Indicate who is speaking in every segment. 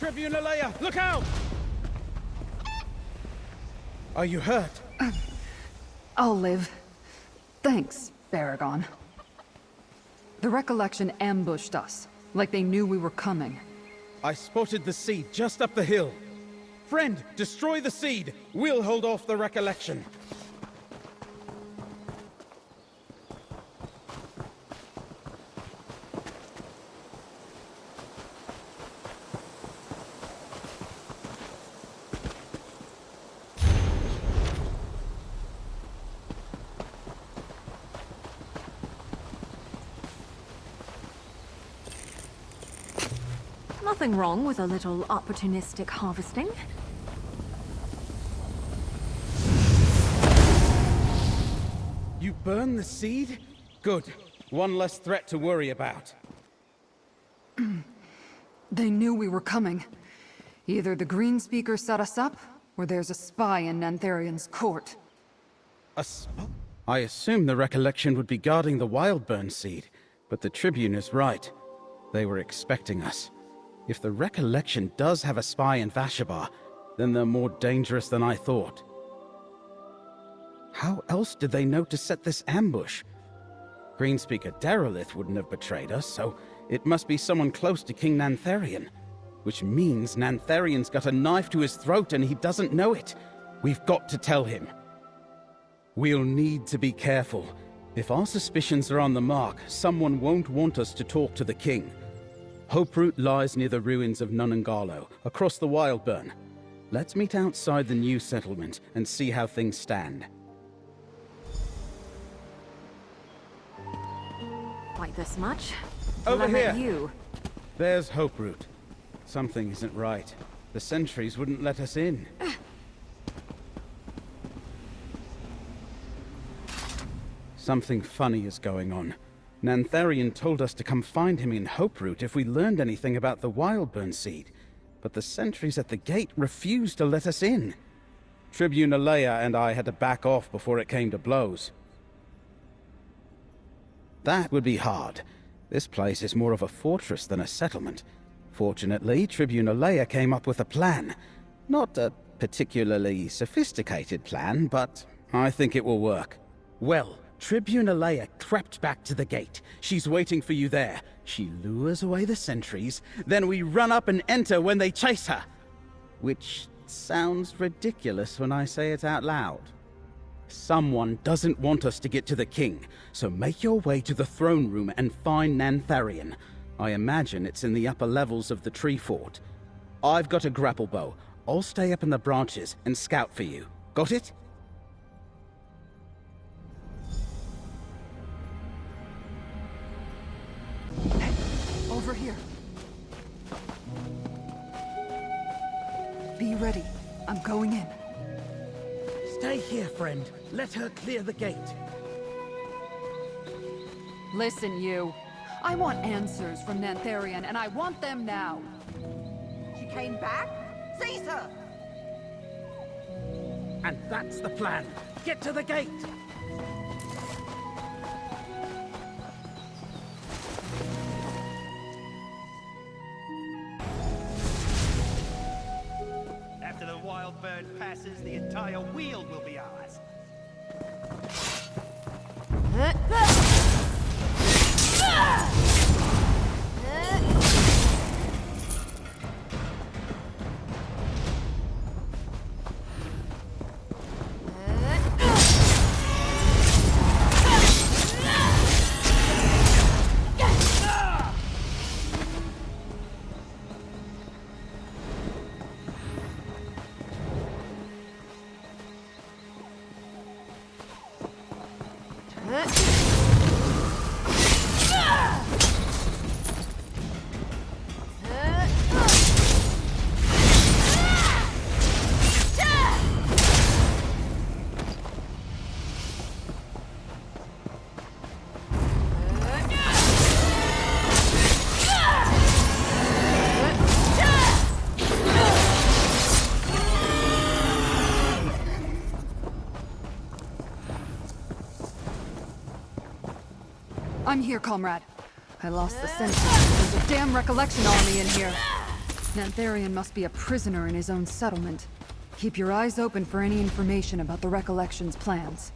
Speaker 1: Tribune Leia, look out! Are you hurt?
Speaker 2: I'll live. Thanks, Baragon. The Recollection ambushed us, like they knew we were coming.
Speaker 1: I spotted the seed just up the hill. Friend, destroy the seed. We'll hold off the Recollection.
Speaker 3: Nothing wrong with a little opportunistic harvesting.
Speaker 1: You burn the seed? Good. One less threat to worry about.
Speaker 2: They knew we were coming. Either the Green Speaker set us up, or there's a spy in Nantharian's court.
Speaker 1: I assume the Recollection would be guarding the Wildburn seed, but the Tribune is right. They were expecting us. If the Recollection does have a spy in Vashabar, then they're more dangerous than I thought. How else did they know to set this ambush? Greenspeaker Derelith wouldn't have betrayed us, so it must be someone close to King Nantharian. Which means Nantharian's got a knife to his throat and he doesn't know it. We've got to tell him. We'll need to be careful. If our suspicions are on the mark, someone won't want us to talk to the king. Hoperoot lies near the ruins of Nunangalo, across the Wildburn. Let's meet outside the new settlement and see how things stand.
Speaker 3: Like this much?
Speaker 1: Over
Speaker 3: Till I met
Speaker 1: here.
Speaker 3: You.
Speaker 1: There's Hoperoot. Something isn't right. The sentries wouldn't let us in. Something funny is going on. Nantharian told us to come find him in Hoperoot if we learned anything about the Wildburn seed, but the sentries at the gate refused to let us in. Tribune Leia and I had to back off before it came to blows. That would be hard. This place is more of a fortress than a settlement. Fortunately, Tribune Leia came up with a plan. Not a particularly sophisticated plan, but I think it will work. Well, Tribune Leia crept back to the gate. She's waiting for you there. She lures away the sentries, then we run up and enter when they chase her. Which sounds ridiculous when I say it out loud. Someone doesn't want us to get to the king, so make your way to the throne room and find Nantharian. I imagine it's in the upper levels of the tree fort. I've got a grapple bow. I'll stay up in the branches and scout for you. Got it?
Speaker 2: Over here. Be ready. I'm going in.
Speaker 1: Stay here, friend. Let her clear the gate.
Speaker 2: Listen, you. I want answers from Nantharian, and I want them now.
Speaker 4: She came back? Seize her!
Speaker 1: And that's the plan. Get to the gate!
Speaker 5: After the Wildburn passes, the entire wheel will be ours.
Speaker 2: I'm here, comrade. I lost the sentry. There's a damn Recollection army in here. Nantharian must be a prisoner in his own settlement. Keep your eyes open for any information about the Recollection's plans.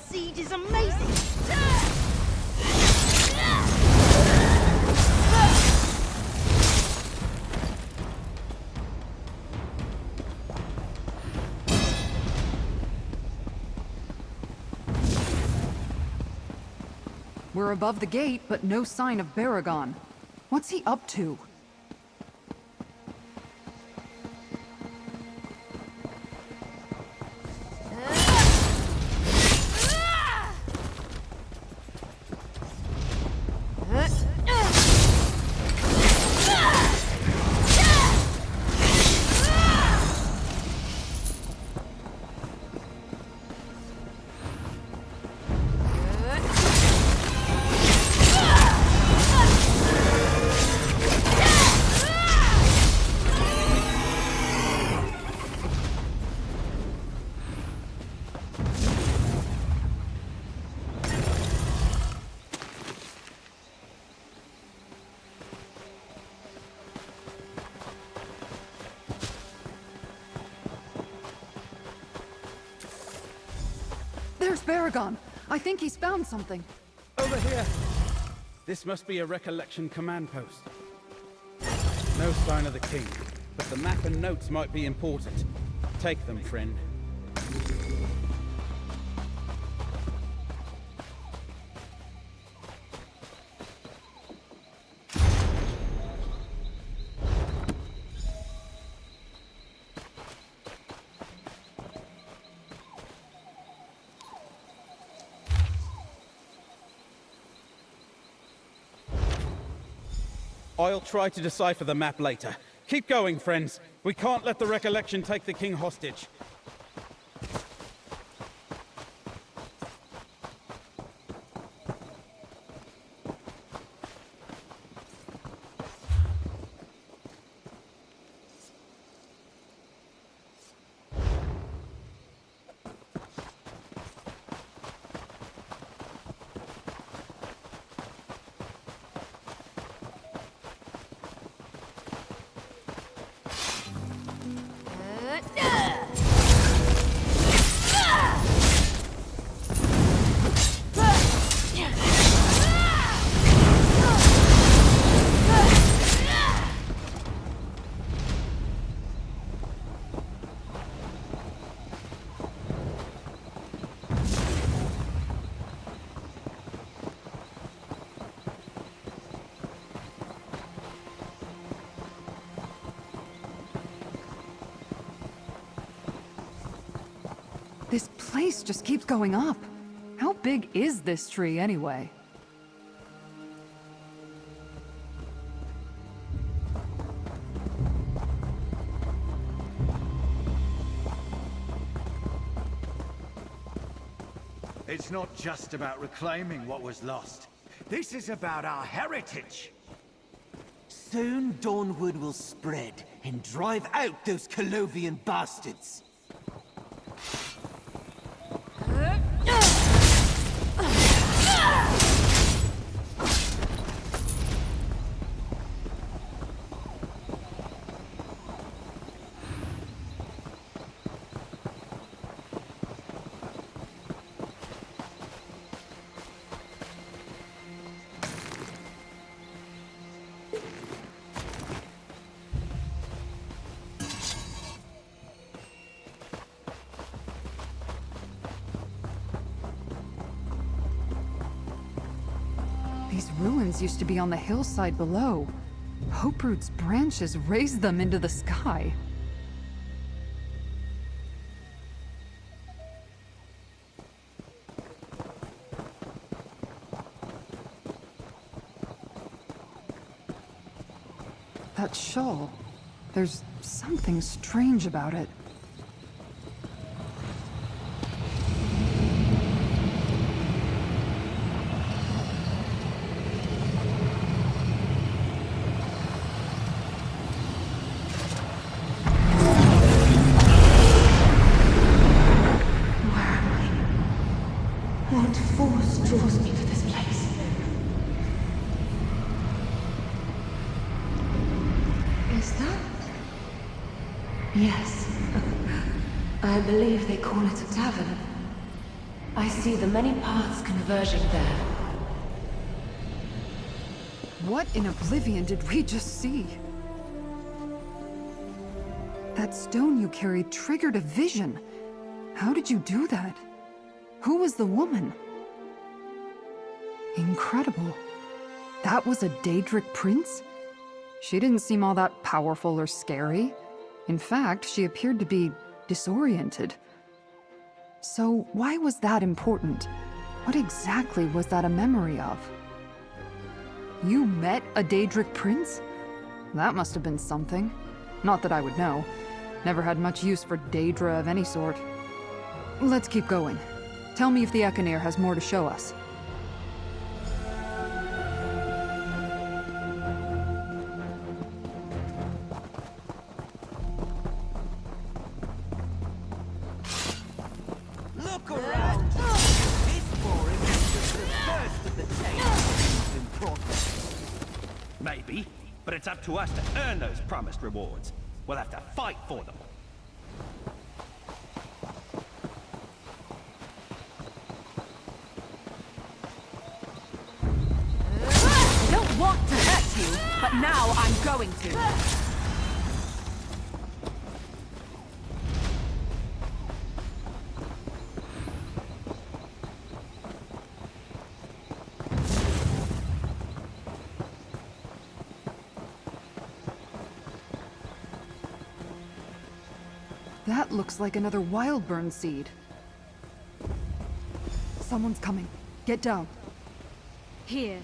Speaker 4: Siege is amazing!
Speaker 2: We're above the gate, but no sign of Baragon. What's he up to? There's Baragon! I think he's found something.
Speaker 1: Over here! This must be a Recollection command post. No sign of the king, but the map and notes might be important. Take them, friend. I'll try to decipher the map later. Keep going, friends. We can't let the Recollection take the king hostage.
Speaker 2: This place just keeps going up. How big is this tree, anyway?
Speaker 5: It's not just about reclaiming what was lost. This is about our heritage.
Speaker 6: Soon Dawnwood will spread and drive out those Colovian bastards.
Speaker 2: ruins used to be on the hillside below. Hoperoot's branches raised them into the sky. That shawl. There's something strange about it.
Speaker 7: What force draws me to this place? Is that? Yes. I believe they call it a tavern. I see the many paths converging there.
Speaker 2: What in oblivion did we just see? That stone you carried triggered a vision. How did you do that? Who was the woman? Incredible. That was a Daedric prince? She didn't seem all that powerful or scary. In fact, she appeared to be disoriented. So why was that important? What exactly was that a memory of? You met a Daedric prince? That must have been something. Not that I would know. Never had much use for Daedra of any sort. Let's keep going. Tell me if the Echoneer has more to show us.
Speaker 6: Look around! This forest is just the first of the tales in progress.
Speaker 8: Maybe, but it's up to us to earn those promised rewards. We'll have to fight for them.
Speaker 3: I don't want to hurt you, but now I'm going to.
Speaker 2: That looks like another Wildburn seed. Someone's coming. Get down.
Speaker 9: Here.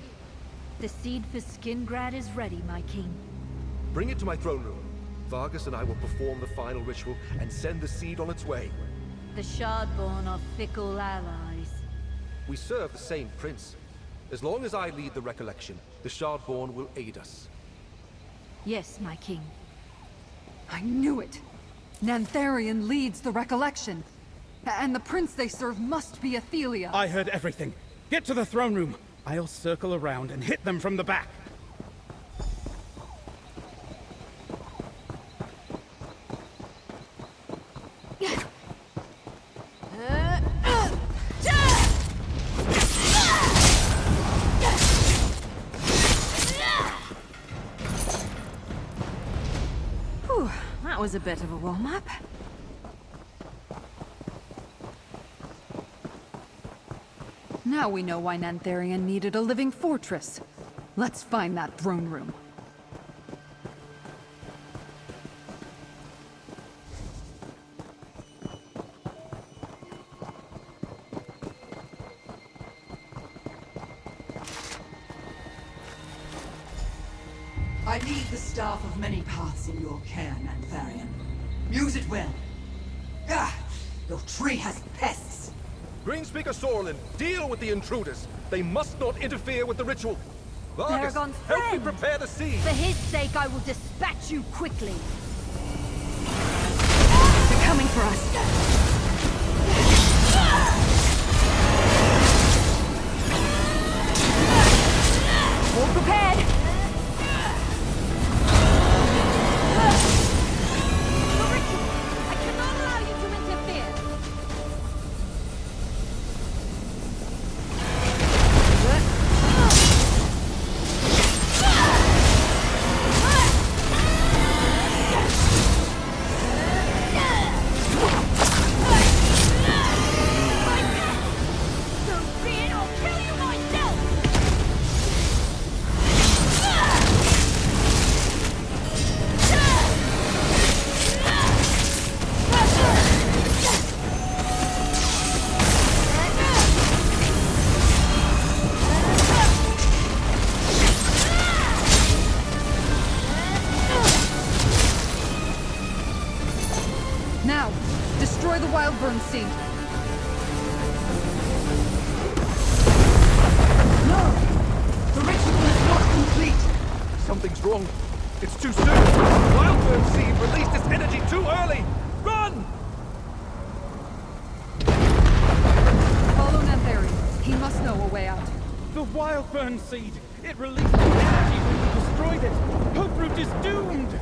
Speaker 9: The seed for Skingrad is ready, my king.
Speaker 10: Bring it to my throne room. Vargas and I will perform the final ritual and send the seed on its way.
Speaker 9: The Shardborn are fickle allies.
Speaker 10: We serve the same prince. As long as I lead the recollection, the Shardborn will aid us.
Speaker 9: Yes, my king.
Speaker 2: I knew it! Nantharion leads the recollection. And the prince they serve must be Athelia.
Speaker 1: I heard everything. Get to the throne room. I'll circle around and hit them from the back.
Speaker 3: Whew, that was a bit of a warm-up.
Speaker 2: Now we know why Nantharion needed a living fortress. Let's find that throne room.
Speaker 11: I leave the staff of many paths in your care, Nantharion. Use it well. Ah! Your tree has pests!
Speaker 10: Greenspeaker Sorlin, deal with the intruders. They must not interfere with the ritual. Vargas,
Speaker 9: Baragon's
Speaker 10: help me
Speaker 9: friend.
Speaker 10: prepare the seed.
Speaker 9: For his sake, I will dispatch you quickly.
Speaker 3: They're coming for us.
Speaker 9: All prepared. The ritual. I cannot allow you to interfere. So be it, I'll kill you myself!
Speaker 2: Now, destroy the Wildburn seed.
Speaker 11: No! The ritual is not complete!
Speaker 10: Something's wrong. It's too soon. Wildburn Seed released its energy too early. Run!
Speaker 2: Follow Nantharian. He must know a way out.
Speaker 1: The Wildburn Seed! It released the energy when we destroyed it! Hoperoot is doomed!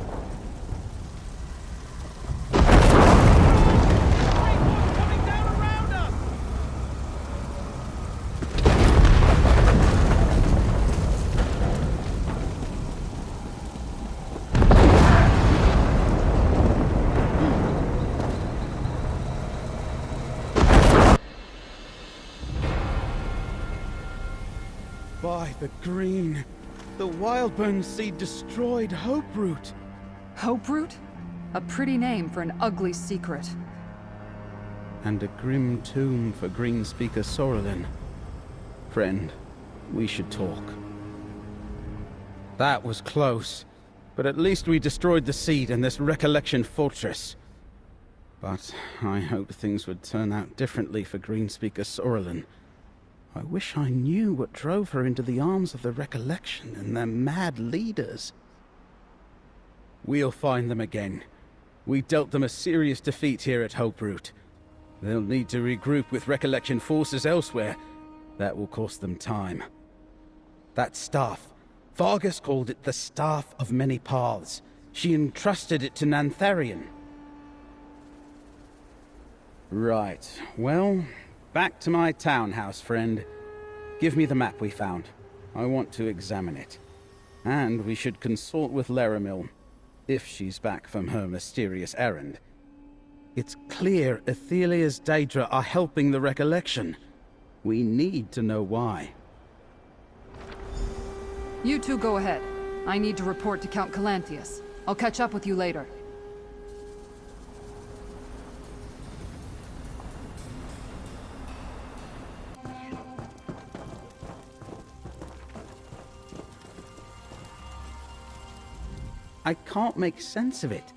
Speaker 1: Coming down around us! By the green, the Wildburn Seed destroyed Hoperoot.
Speaker 2: Hoperoot? A pretty name for an ugly secret.
Speaker 1: And a grim tomb for Greenspeaker Sorrelin. Friend, we should talk. That was close, but at least we destroyed the seed and this recollection fortress. But I hoped things would turn out differently for Greenspeaker Sorrelin. I wish I knew what drove her into the arms of the Recollection and their mad leaders. We'll find them again. We dealt them a serious defeat here at Hoperoot. They'll need to regroup with Recollection forces elsewhere. That will cost them time. That staff, Vargas called it the Staff of Many Paths. She entrusted it to Nantharian. Right, well, back to my townhouse, friend. Give me the map we found. I want to examine it. And we should consult with Laramil, if she's back from her mysterious errand. It's clear Athelia's Daedra are helping the Recollection. We need to know why.
Speaker 2: You two go ahead. I need to report to Count Calanthius. I'll catch up with you later.
Speaker 1: I can't make sense of it.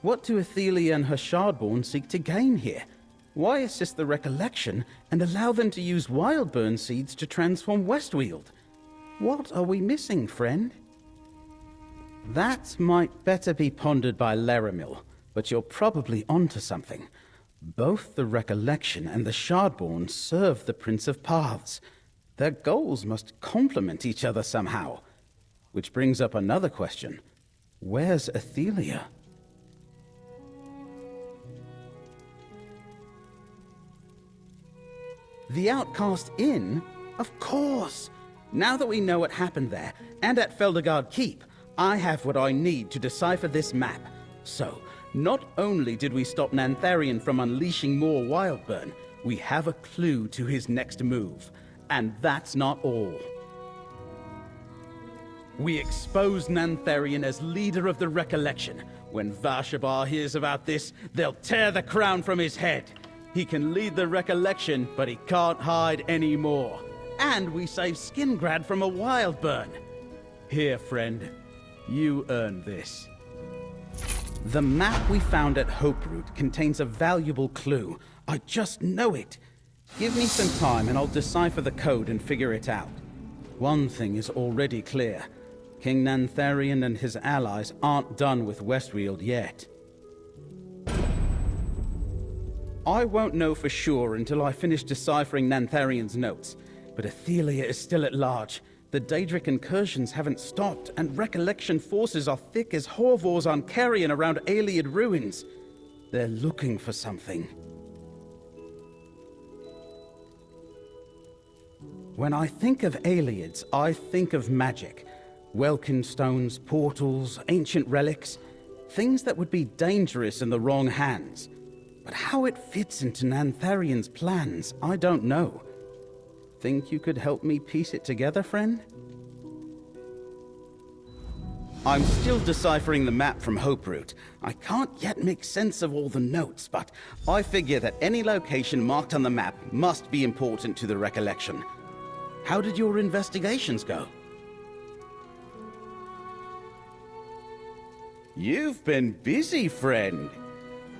Speaker 1: What do Athelia and her Shardborn seek to gain here? Why assist the Recollection and allow them to use Wildburn seeds to transform Westweald? What are we missing, friend? That might better be pondered by Laramil, but you're probably onto something. Both the Recollection and the Shardborn serve the Prince of Paths. Their goals must complement each other somehow. Which brings up another question. Where's Athelia? The Outcast Inn? Of course! Now that we know what happened there, and at Feldergard Keep, I have what I need to decipher this map. So, not only did we stop Nantharian from unleashing more Wildburn, we have a clue to his next move. And that's not all. We exposed Nantharian as leader of the Recollection. When Vashabar hears about this, they'll tear the crown from his head. He can lead the Recollection, but he can't hide anymore. And we saved Skingrad from a Wildburn. Here, friend. You earned this. The map we found at Hoperoot contains a valuable clue. I just know it. Give me some time and I'll decipher the code and figure it out. One thing is already clear. King Nantharian and his allies aren't done with Westweald yet. I won't know for sure until I finish deciphering Nantharian's notes, but Athelia is still at large. The Daedric incursions haven't stopped, and Recollection forces are thick as Horvors on Carrion around Ayleid ruins. They're looking for something. When I think of Ayleids, I think of magic. Welkin stones, portals, ancient relics. Things that would be dangerous in the wrong hands. But how it fits into Nantharian's plans, I don't know. Think you could help me piece it together, friend? I'm still deciphering the map from Hoperoot. I can't yet make sense of all the notes, but I figure that any location marked on the map must be important to the Recollection. How did your investigations go? You've been busy, friend.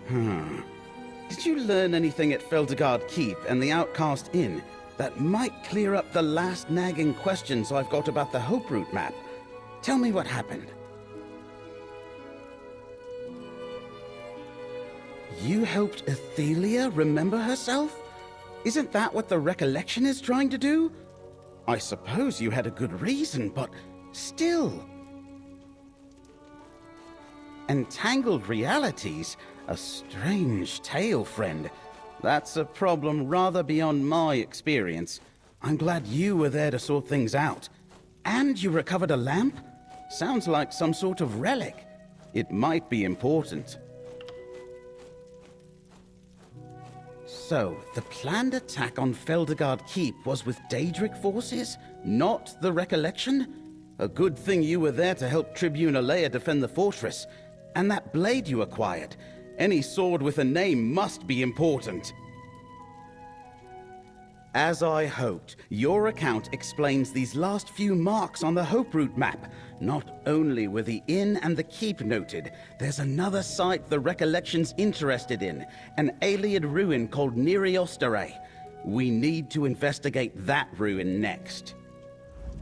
Speaker 1: Did you learn anything at Feldegard Keep and the Outcast Inn that might clear up the last nagging questions I've got about the Hope Route map? Tell me what happened. You helped Athelia remember herself? Isn't that what the recollection is trying to do? I suppose you had a good reason, but still. Entangled realities? A strange tale, friend. That's a problem rather beyond my experience. I'm glad you were there to sort things out. And you recovered a lamp? Sounds like some sort of relic. It might be important. So, the planned attack on Feldegard Keep was with Daedric forces, not the Recollection? A good thing you were there to help Tribune Alea defend the fortress. And that blade you acquired. Any sword with a name must be important. As I hoped, your account explains these last few marks on the Hope Route map. Not only were the inn and the keep noted, there's another site the Recollection's interested in, an Aeoliad ruin called Neriostare. We need to investigate that ruin next.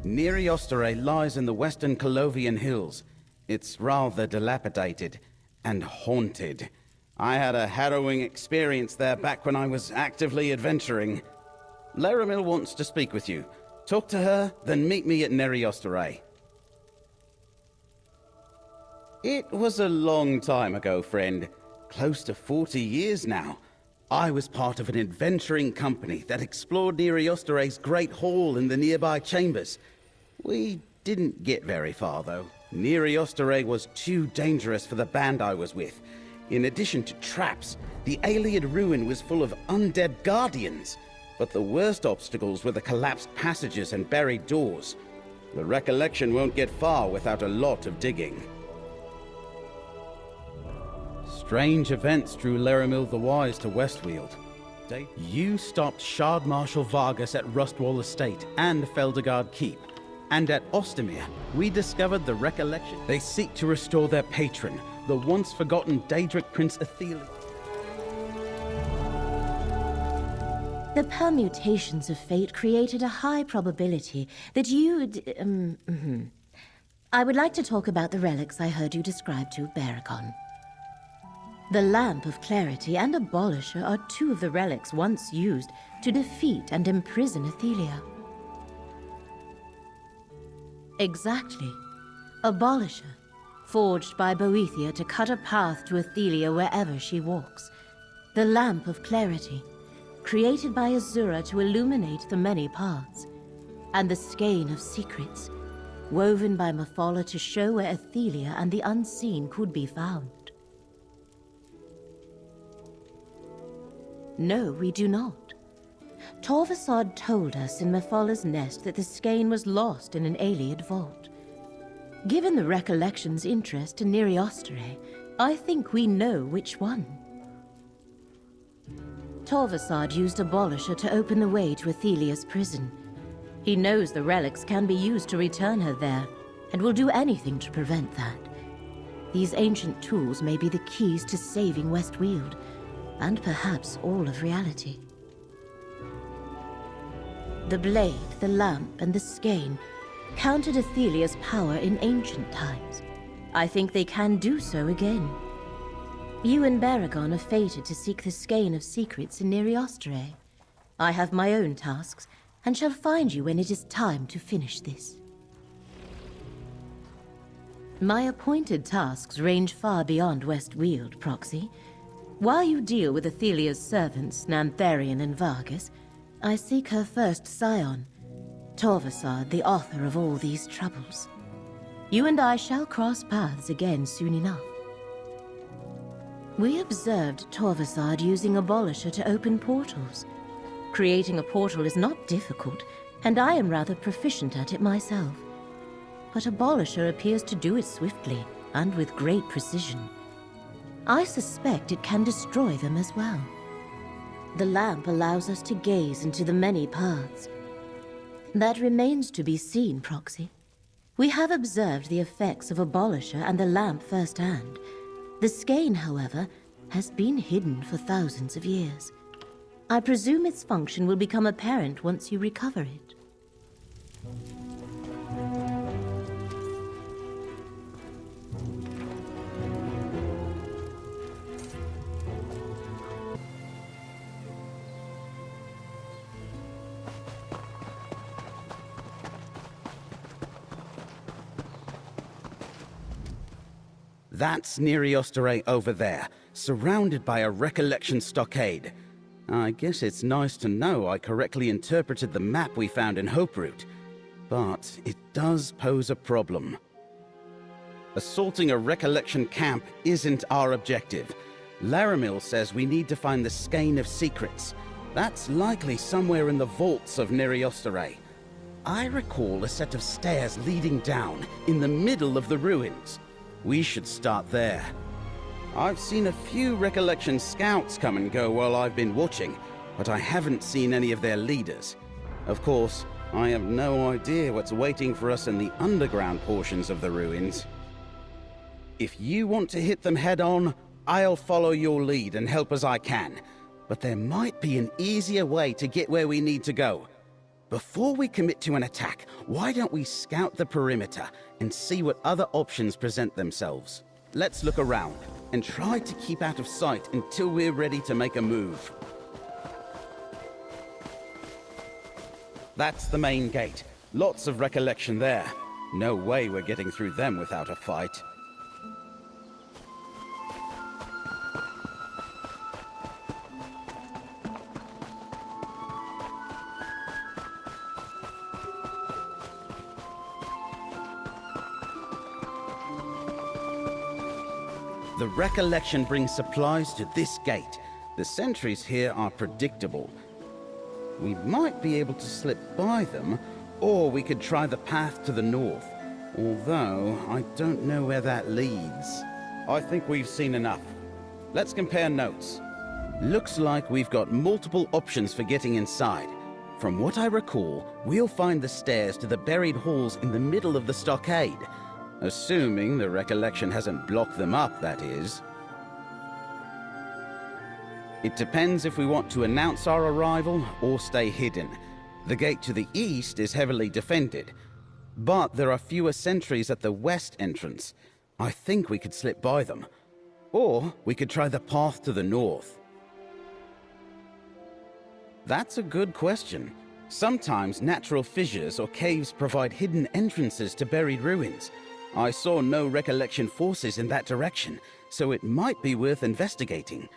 Speaker 1: Neriostare lies in the western Colovian hills. It's rather dilapidated and haunted. I had a harrowing experience there back when I was actively adventuring. Laramil wants to speak with you. Talk to her, then meet me at Neriostare. It was a long time ago, friend. Close to 40 years now. I was part of an adventuring company that explored Neriostare's Great Hall and the nearby chambers. We didn't get very far, though. Neriostare was too dangerous for the band I was with. In addition to traps, the Aeoliad ruin was full of undead guardians. But the worst obstacles were the collapsed passages and buried doors. The Recollection won't get far without a lot of digging. Strange events drew Laramil the Wise to Westweald. You stopped Shard Marshal Vargas at Rustwall Estate and Feldegard Keep. And at Ostermere, we discovered the Recollection. They seek to restore their patron, the once-forgotten Daedric Prince Athelia.
Speaker 12: The permutations of fate created a high probability that you'd... I would like to talk about the relics I heard you describe to Baragon. The Lamp of Clarity and Abolisher are two of the relics once used to defeat and imprison Athelia. Exactly. Abolisher, forged by Boethia to cut a path to Athelia wherever she walks. The Lamp of Clarity, created by Azura to illuminate the many paths. And the Skein of Secrets, woven by Mephala to show where Athelia and the Unseen could be found. No, we do not. Torvasad told us in Mephala's nest that the skein was lost in an Aeoliad vault. Given the Recollection's interest in Neriostare, I think we know which one. Torvasad used Abolisher to open the way to Athelia's prison. He knows the relics can be used to return her there, and will do anything to prevent that. These ancient tools may be the keys to saving Westweald, and perhaps all of reality. The blade, the lamp, and the skein countered Athelia's power in ancient times. I think they can do so again. You and Baragon are fated to seek the Skein of Secrets in Neriostare. I have my own tasks, and shall find you when it is time to finish this. My appointed tasks range far beyond Westweald, Proxy. While you deal with Athelia's servants, Nantharian and Vargas, I seek her first scion, Torvasad, the author of all these troubles. You and I shall cross paths again soon enough. We observed Torvasad using Abolisher to open portals. Creating a portal is not difficult, and I am rather proficient at it myself. But Abolisher appears to do it swiftly, and with great precision. I suspect it can destroy them as well. The lamp allows us to gaze into the many paths. That remains to be seen, Proxy. We have observed the effects of Abolisher and the lamp firsthand. The skein, however, has been hidden for thousands of years. I presume its function will become apparent once you recover it.
Speaker 1: That's Osterray over there, surrounded by a recollection stockade. I guess it's nice to know I correctly interpreted the map we found in Hope Route, but it does pose a problem. Assaulting a recollection camp isn't our objective. Laramil says we need to find the Skein of Secrets. That's likely somewhere in the vaults of Osterray. I recall a set of stairs leading down in the middle of the ruins. We should start there. I've seen a few recollection scouts come and go while I've been watching, but I haven't seen any of their leaders. Of course, I have no idea what's waiting for us in the underground portions of the ruins. If you want to hit them head on, I'll follow your lead and help as I can. But there might be an easier way to get where we need to go. Before we commit to an attack, why don't we scout the perimeter and see what other options present themselves? Let's look around and try to keep out of sight until we're ready to make a move. That's the main gate. Lots of recollection there. No way we're getting through them without a fight. The recollection brings supplies to this gate. The sentries here are predictable. We might be able to slip by them, or we could try the path to the north. Although, I don't know where that leads. I think we've seen enough. Let's compare notes. Looks like we've got multiple options for getting inside. From what I recall, we'll find the stairs to the buried halls in the middle of the stockade. Assuming the recollection hasn't blocked them up, that is. It depends if we want to announce our arrival or stay hidden. The gate to the east is heavily defended, but there are fewer sentries at the west entrance. I think we could slip by them. Or we could try the path to the north. That's a good question. Sometimes natural fissures or caves provide hidden entrances to buried ruins. I saw no recollection forces in that direction, so it might be worth investigating.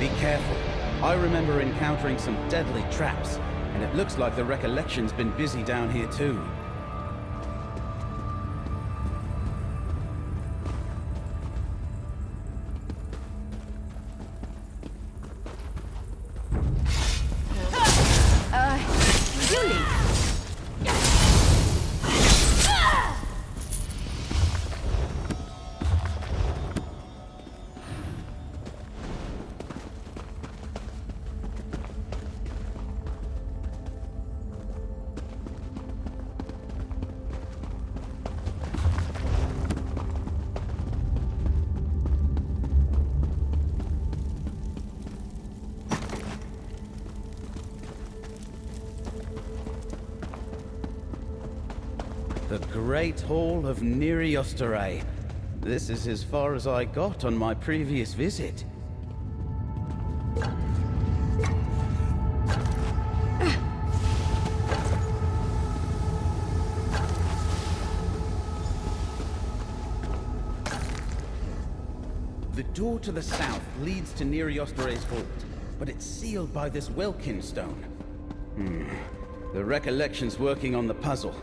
Speaker 1: Be careful. I remember encountering some deadly traps, and it looks like the recollection's been busy down here too. The Great Hall of Neriosterae. This is as far as I got on my previous visit. The door to the south leads to Neriosterae's vault, but it's sealed by this Welkin stone. The Recollection's working on the puzzle.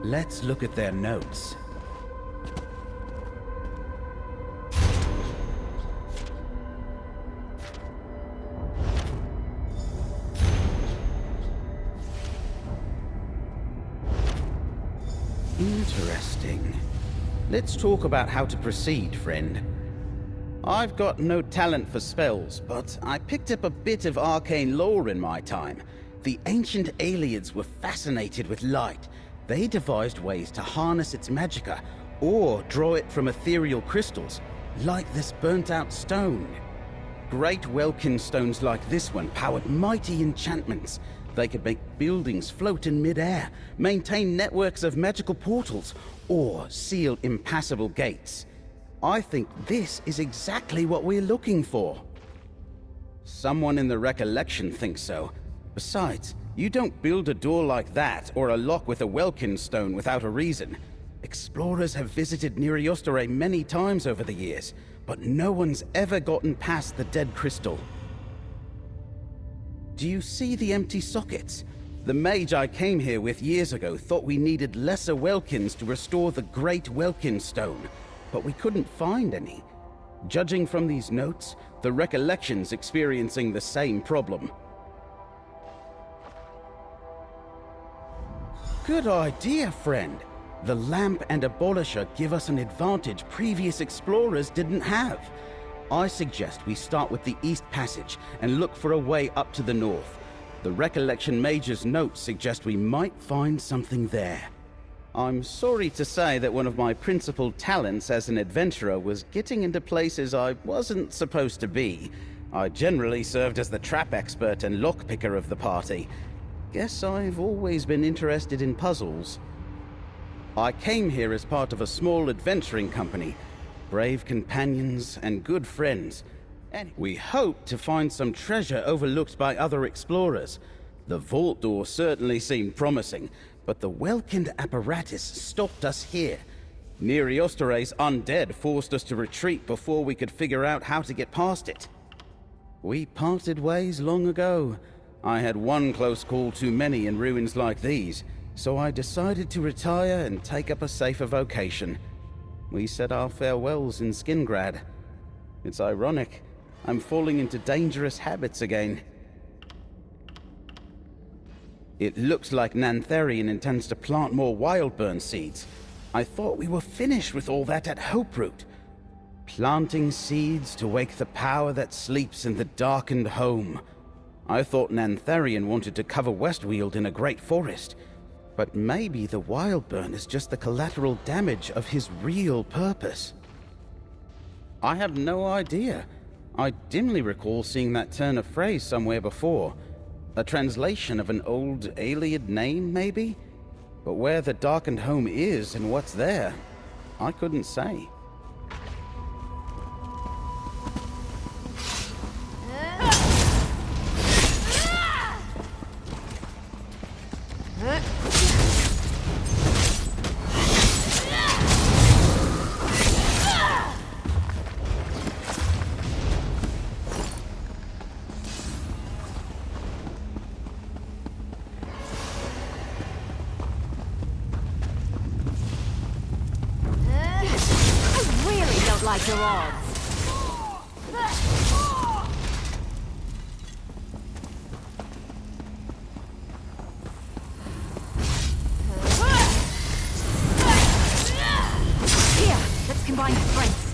Speaker 1: Let's look at their notes. Interesting. Let's talk about how to proceed, friend. I've got no talent for spells, but I picked up a bit of arcane lore in my time. The ancient Aliens were fascinated with light. They devised ways to harness its magicka, or draw it from ethereal crystals, like this burnt-out stone. Great Welkin stones like this one powered mighty enchantments. They could make buildings float in mid-air, maintain networks of magical portals, or seal impassable gates. I think this is exactly what we're looking for. Someone in the Recollection thinks so. Besides, you don't build a door like that or a lock with a Welkin stone without a reason. Explorers have visited Neriosterae many times over the years, but no one's ever gotten past the dead crystal. Do you see the empty sockets? The mage I came here with years ago thought we needed lesser Welkins to restore the Great Welkin Stone, but we couldn't find any. Judging from these notes, the Recollection's experiencing the same problem. Good idea, friend. The lamp and abolisher give us an advantage previous explorers didn't have. I suggest we start with the East Passage and look for a way up to the north. The Recollection Mage's notes suggest we might find something there. I'm sorry to say that one of my principal talents as an adventurer was getting into places I wasn't supposed to be. I generally served as the trap expert and lockpicker of the party. Guess I've always been interested in puzzles. I came here as part of a small adventuring company. Brave companions and good friends. And we hoped to find some treasure overlooked by other explorers. The vault door certainly seemed promising, but the Welkin apparatus stopped us here. Neriosterae's undead forced us to retreat before we could figure out how to get past it. We parted ways long ago. I had one close call too many in ruins like these, so I decided to retire and take up a safer vocation. We said our farewells in Skingrad. It's ironic. I'm falling into dangerous habits again. It looks like Nantharian intends to plant more wildburn seeds. I thought we were finished with all that at Hoperoot. Planting seeds to wake the power that sleeps in the darkened home. I thought Nantharian wanted to cover Westweald in a great forest. But maybe the wildburn is just the collateral damage of his real purpose. I have no idea. I dimly recall seeing that turn of phrase somewhere before. A translation of an old Aliad name, maybe? But where the darkened home is and what's there, I couldn't say.
Speaker 3: Like your odds. Here, let's combine strengths.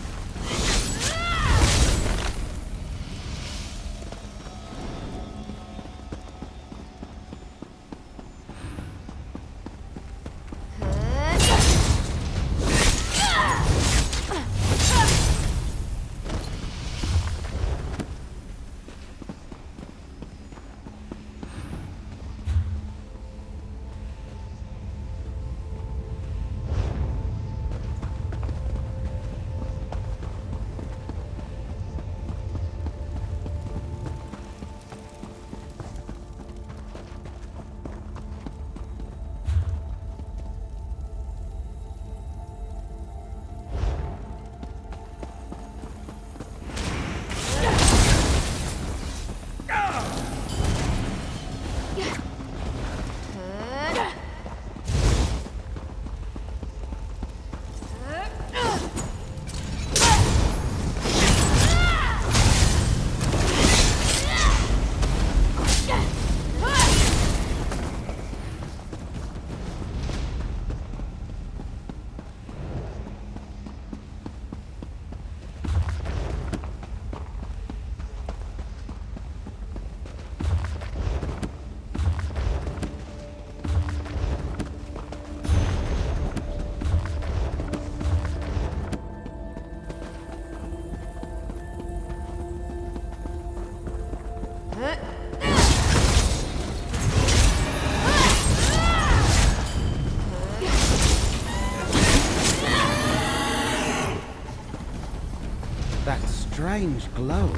Speaker 1: strange glow.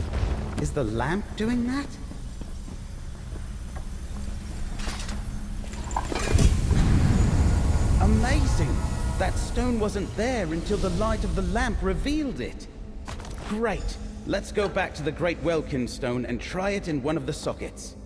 Speaker 1: Is the lamp doing that? Amazing! That stone wasn't there until the light of the lamp revealed it. Great! Let's go back to the Great Welkin stone and try it in one of the sockets.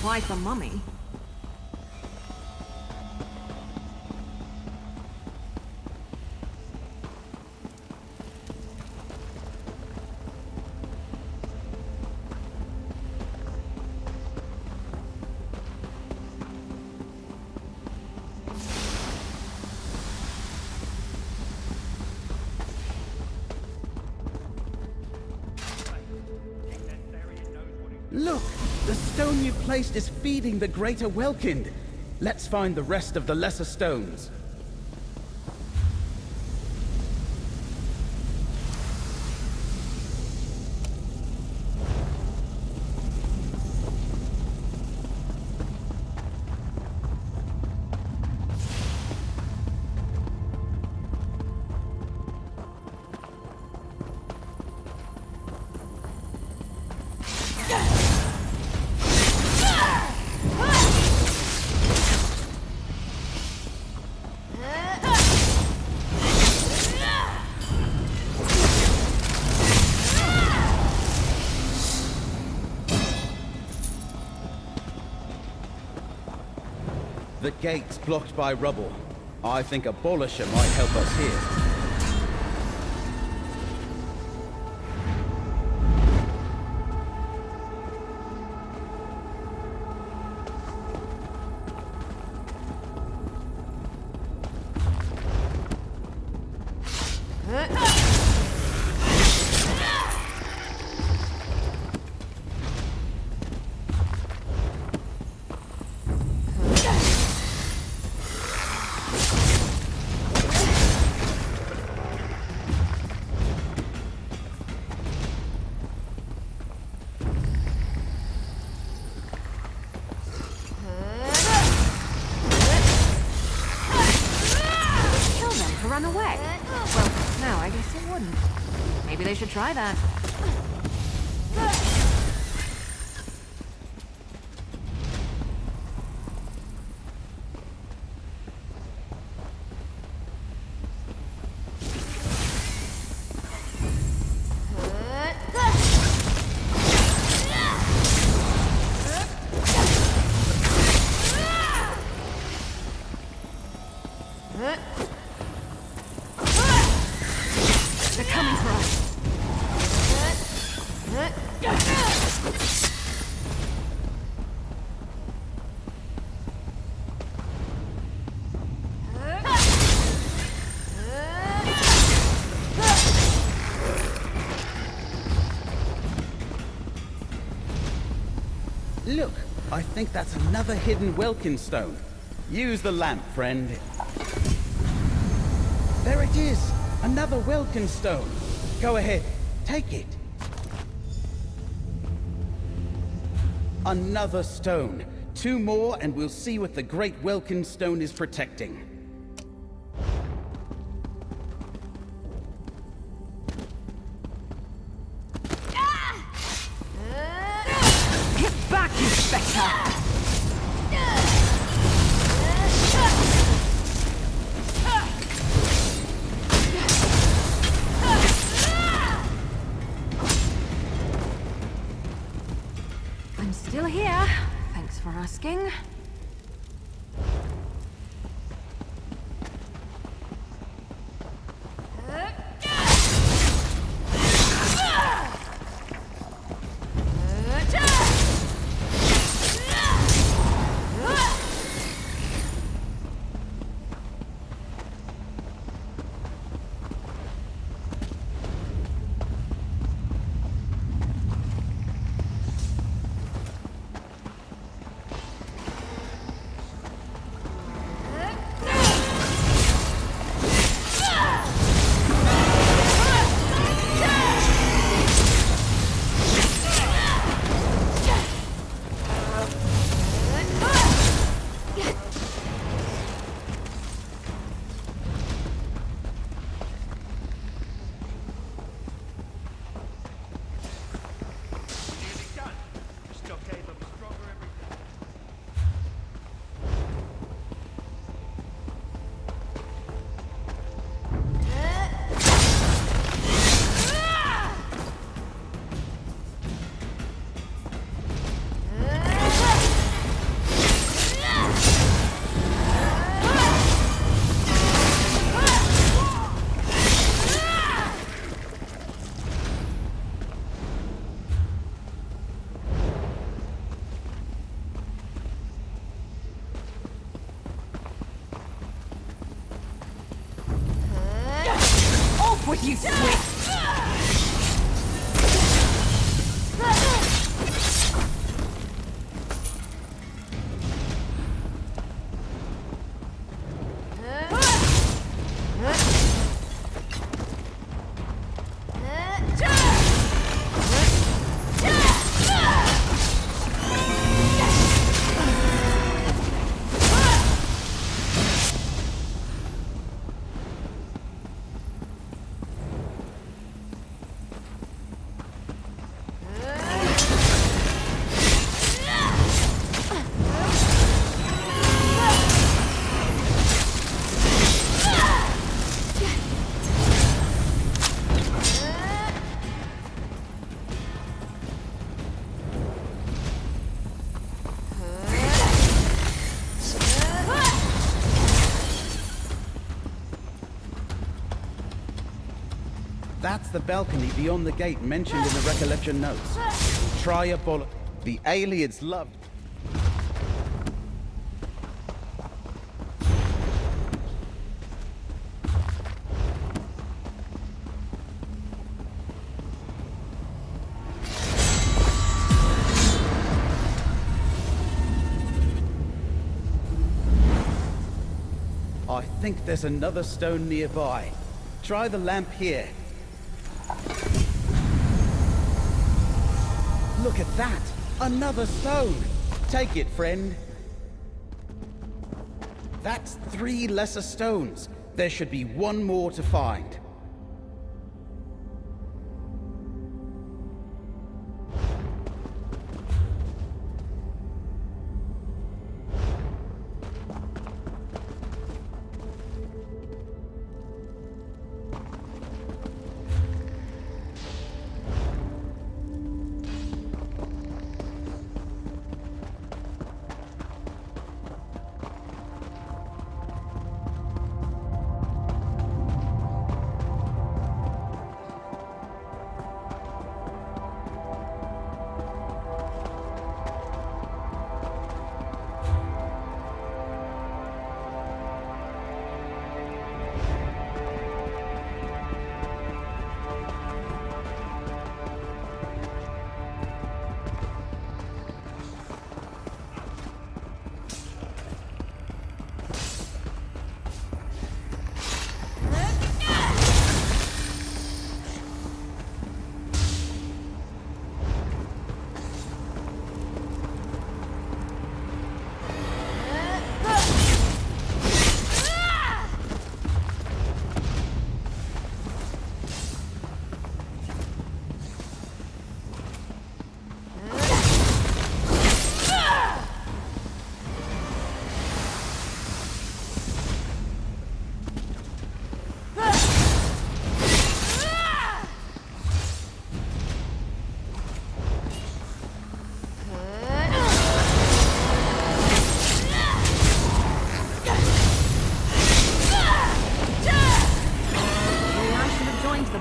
Speaker 3: Quite the mummy.
Speaker 1: Look! The stone you placed is feeding the Greater Welkin. Let's find the rest of the lesser stones. The gate's blocked by rubble. I think a Abolisher might help us here.
Speaker 3: Run away. Well, no, I guess it wouldn't. Maybe they should try that. They're coming for us.
Speaker 1: Look, I think that's another hidden Welkin stone. Use the lamp, friend. There it is! Another Welkin stone. Go ahead, take it. Another stone. 2 more and we'll see what the Great Welkin stone is protecting.
Speaker 3: Get back, you Spectre! I'm still here. Thanks for asking. You sweet.
Speaker 1: That's the balcony beyond the gate mentioned in the recollection notes. Try a bullet. The aliens loved. I think there's another stone nearby. Try the lamp here. Look at that! Another stone! Take it, friend. That's 3 lesser stones. There should be 1 more to find.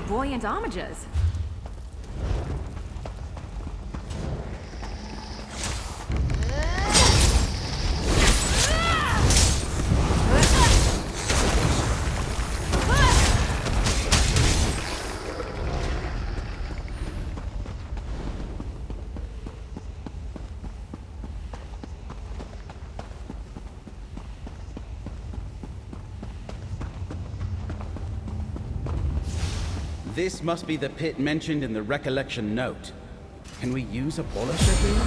Speaker 3: Buoyant homages.
Speaker 1: This must be the pit mentioned in the recollection note. Can we use a polisher here?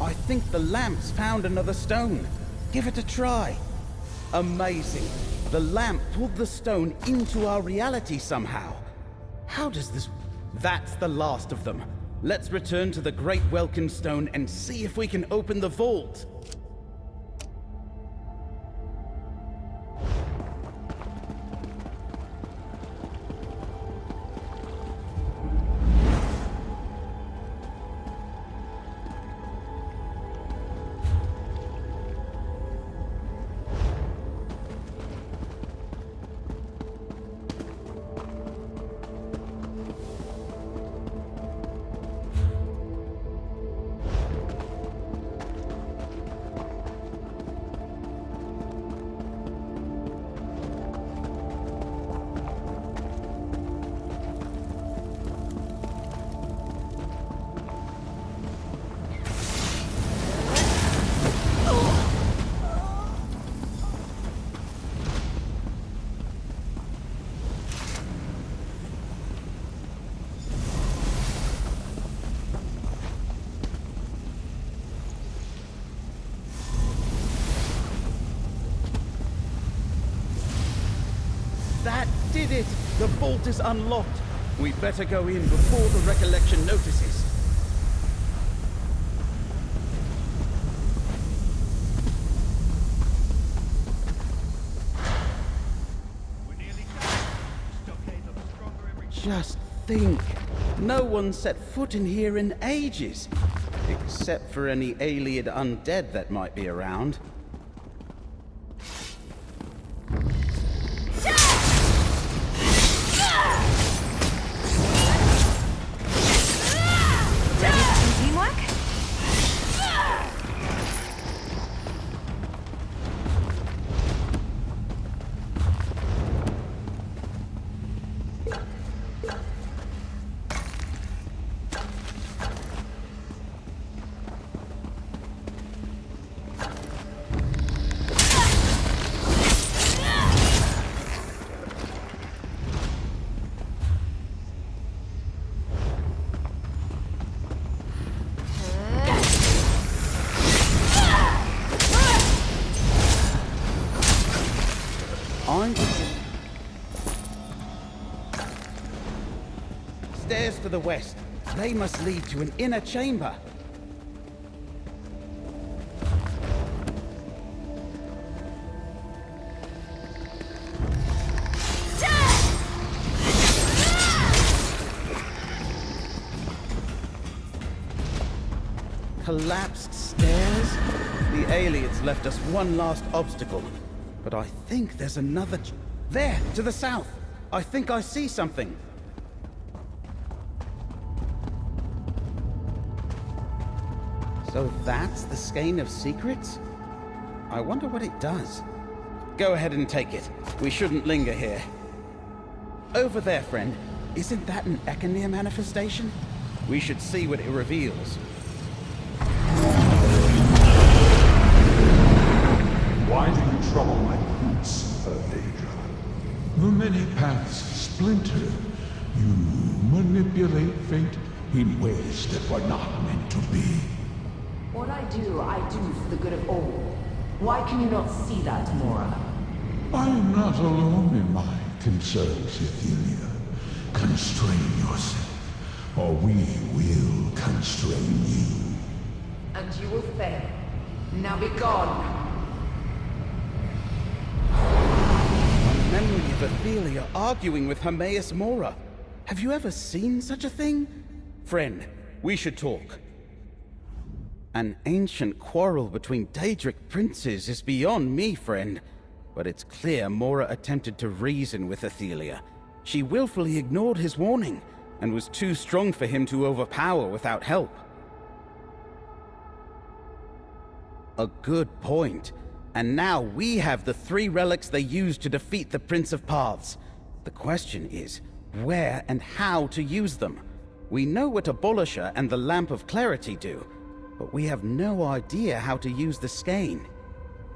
Speaker 1: I think the lamp's found another stone. Give it a try. Amazing. The lamp pulled the stone into our reality somehow. How does this... That's the last of them. Let's return to the Great Welkin Stone and see if we can open the vault. did it! The vault is unlocked! We'd better go in before the recollection notices. Just think, no one set foot in here in ages, except for any alien undead that might be around.
Speaker 3: Ready for some teamwork?
Speaker 1: Stairs to the west. They must lead to an inner chamber. Collapsed stairs? The aliens left us one last obstacle. But I think there's another... There, to the south. I think I see something. So that's the Skein of Secrets? I wonder what it does. Go ahead and take it. We shouldn't linger here. Over there, friend. Isn't that an Echoneer manifestation? We should see what it reveals.
Speaker 13: Why do you trouble my peace, Adasia? The many paths splinter. You manipulate fate in ways that were not meant to be.
Speaker 14: What I do for the good of all. Why can you not see that, Mora?
Speaker 13: I am not alone in my concerns, Ethelia. Constrain yourself, or we will constrain you.
Speaker 14: And you will fail. Now be gone!
Speaker 1: Memory of Ethelia arguing with Hermaeus Mora. Have you ever seen such a thing? Friend, we should talk. An ancient quarrel between Daedric princes is beyond me, friend. But it's clear Mora attempted to reason with Ethelia. She willfully ignored his warning, and was too strong for him to overpower without help. A good point. And now we have the 3 relics they used to defeat the Prince of Paths. The question is, where and how to use them? We know what Abolisher and the Lamp of Clarity do, but we have no idea how to use the Skein.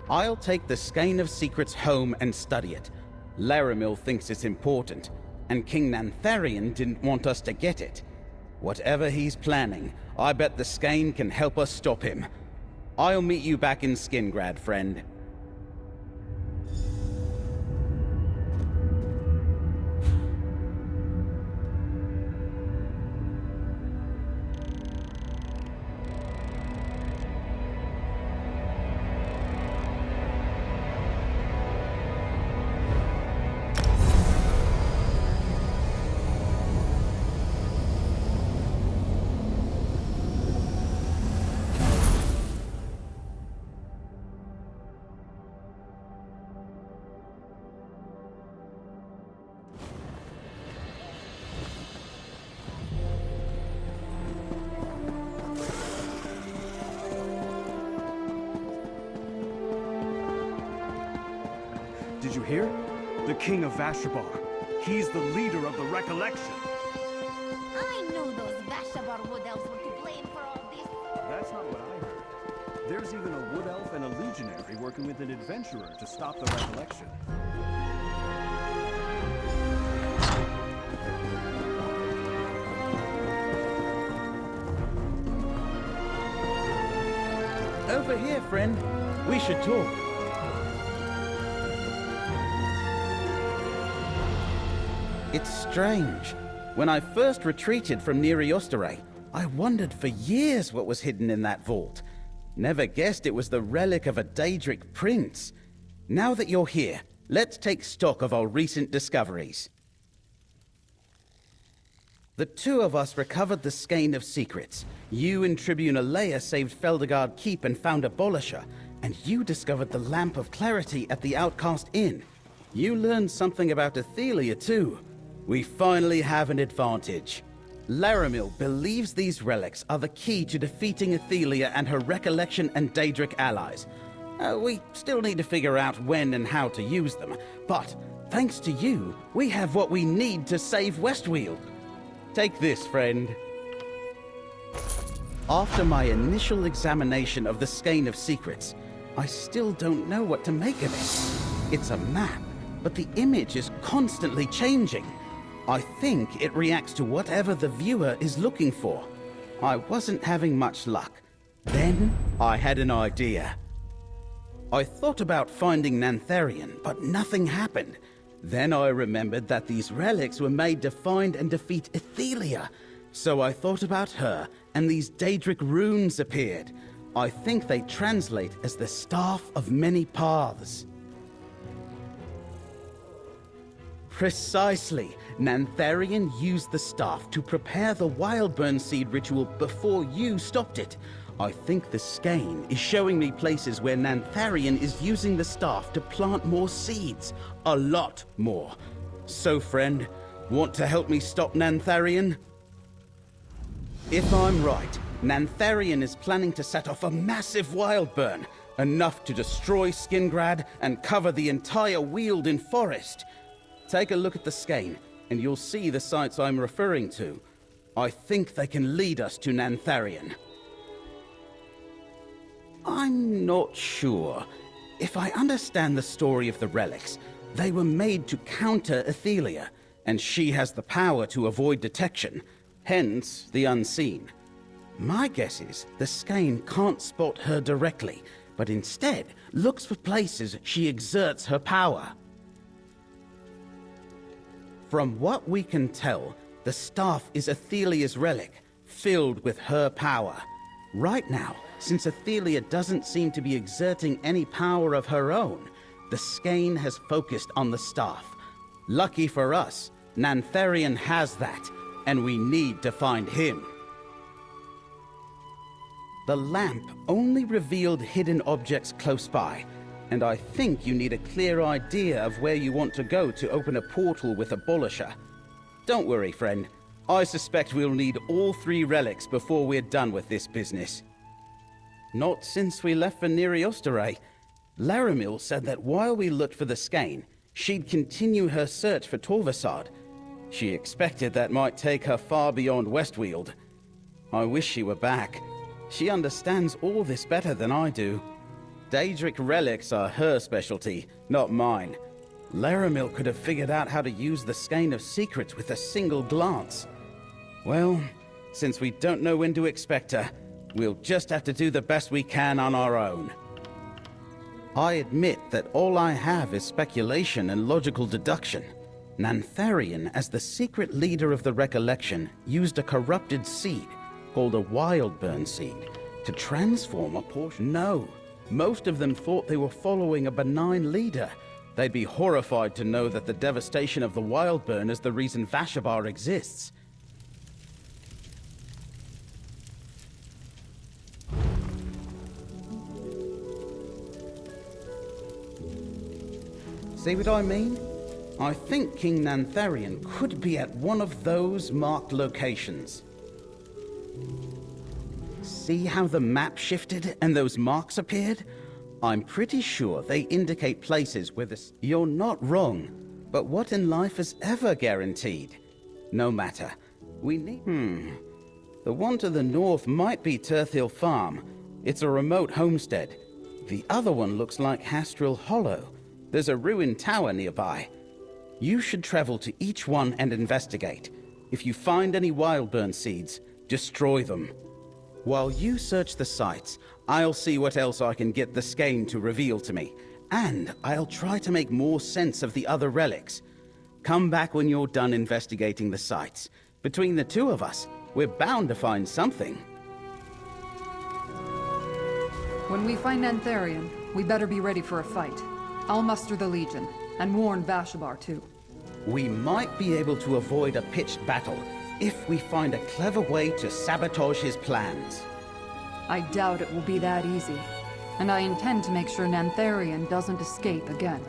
Speaker 1: I'll take the Skein of Secrets home and study it. Laramil thinks it's important, and King Nantharion didn't want us to get it. Whatever he's planning, I bet the Skein can help us stop him. I'll meet you back in Skingrad, friend.
Speaker 8: Did you hear? The King of Vashabar. He's the leader of the Recollection.
Speaker 9: I knew those Vashabar wood elves were to blame for all this.
Speaker 8: That's not what I heard. There's even a wood elf and a legionary working with an adventurer to stop the Recollection.
Speaker 1: Over here, friend. We should talk. It's strange. When I first retreated from Neriostare, I wondered for years what was hidden in that vault. Never guessed it was the relic of a Daedric prince. Now that you're here, let's take stock of our recent discoveries. The two of us recovered the Skein of Secrets. You and Tribune Alea saved Feldergard Keep and found Abolisher, and you discovered the Lamp of Clarity at the Outcast Inn. You learned something about Athelia too. We finally have an advantage. Laramil believes these relics are the key to defeating Athelia and her Recollection and Daedric allies. We still need to figure out when and how to use them, but thanks to you, we have what we need to save Westweald. Take this, friend. After my initial examination of the Skein of Secrets, I still don't know what to make of it. It's a map, but the image is constantly changing. I think it reacts to whatever the viewer is looking for. I wasn't having much luck. Then I had an idea. I thought about finding Nantharian, but nothing happened. Then I remembered that these relics were made to find and defeat Athelia. So I thought about her, and these Daedric runes appeared. I think they translate as the Staff of Many Paths. Precisely. Nantharian used the staff to prepare the Wildburn seed ritual before you stopped it. I think the skein is showing me places where Nantharian is using the staff to plant more seeds. A lot more. So, friend, want to help me stop Nantharian? If I'm right, Nantharian is planning to set off a massive Wildburn, enough to destroy Skingrad and cover the entire Weald in forest. Take a look at the skein, and you'll see the sites I'm referring to. I think they can lead us to Nantharian. I'm not sure. If I understand the story of the relics, they were made to counter Athelia, and she has the power to avoid detection, hence the unseen. My guess is the skein can't spot her directly, but instead looks for places she exerts her power. From what we can tell, the staff is Athelia's relic, filled with her power. Right now, since Athelia doesn't seem to be exerting any power of her own, the skein has focused on the staff. Lucky for us, Nantharian has that, and we need to find him. The lamp only revealed hidden objects close by, and I think you need a clear idea of where you want to go to open a portal with Abolisher. Don't worry, friend. I suspect we'll need all 3 relics before we're done with this business. Not since we left for Neriostare. Laramil said that while we looked for the skein, she'd continue her search for Torvasad. She expected that might take her far beyond Westweald. I wish she were back. She understands all this better than I do. Daedric relics are her specialty, not mine. Laramil could have figured out how to use the Skein of Secrets with a single glance. Well, since we don't know when to expect her, we'll just have to do the best we can on our own. I admit that all I have is speculation and logical deduction. Nantharian, as the secret leader of the Recollection, used a corrupted seed, called a Wildburn seed, to transform a portion. No. Most of them thought they were following a benign leader. They'd be horrified to know that the devastation of the Wildburn is the reason Vashabar exists. See what I mean? I think King Nantharian could be at one of those marked locations. See how the map shifted and those marks appeared? I'm pretty sure they indicate places where this... You're not wrong, but what in life is ever guaranteed? No matter. We need... The one to the north might be Turthil Farm. It's a remote homestead. The other one looks like Hastrel Hollow. There's a ruined tower nearby. You should travel to each one and investigate. If you find any Wildburn seeds, destroy them. While you search the sites, I'll see what else I can get the skein to reveal to me, and I'll try to make more sense of the other relics. Come back when you're done investigating the sites. Between the two of us, we're bound to find something.
Speaker 2: When we find Nantharian, we better be ready for a fight. I'll muster the Legion, and warn Vashabar too.
Speaker 1: We might be able to avoid a pitched battle if we find a clever way to sabotage his plans.
Speaker 2: I doubt it will be that easy, and I intend to make sure Nantharian doesn't escape again.